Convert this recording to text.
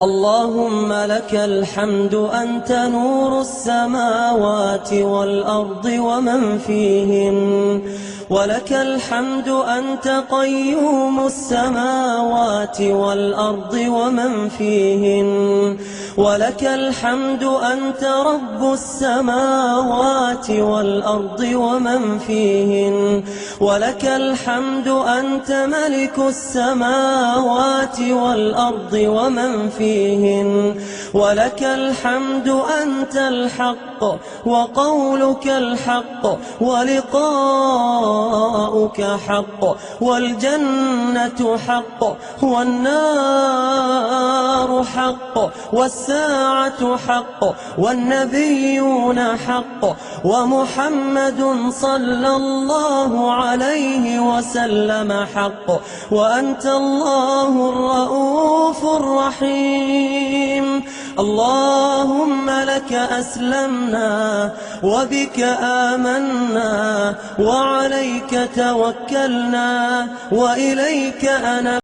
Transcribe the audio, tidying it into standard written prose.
اللهم لك الحمد أنت نور السماوات والأرض ومن فيهن، ولك الحمد أنت قيوم السماوات والأرض ومن فيهن، ولك الحمد أنت رب السماوات والأرض ومن فيهن، ولك الحمد أنت ملك السماوات والأرض ومن فيهن، ولك الحمد أنت الحق وقولك الحق ولقاؤك حق، والجنة حق والنار حق والساعة حق والنبيون حق ومحمد صلى الله عليه وسلم حق، وأنت الله الرؤوف الرحيم. اللهم لك أسلمنا وبك آمنا وعليك توكلنا وإليك أنبنا.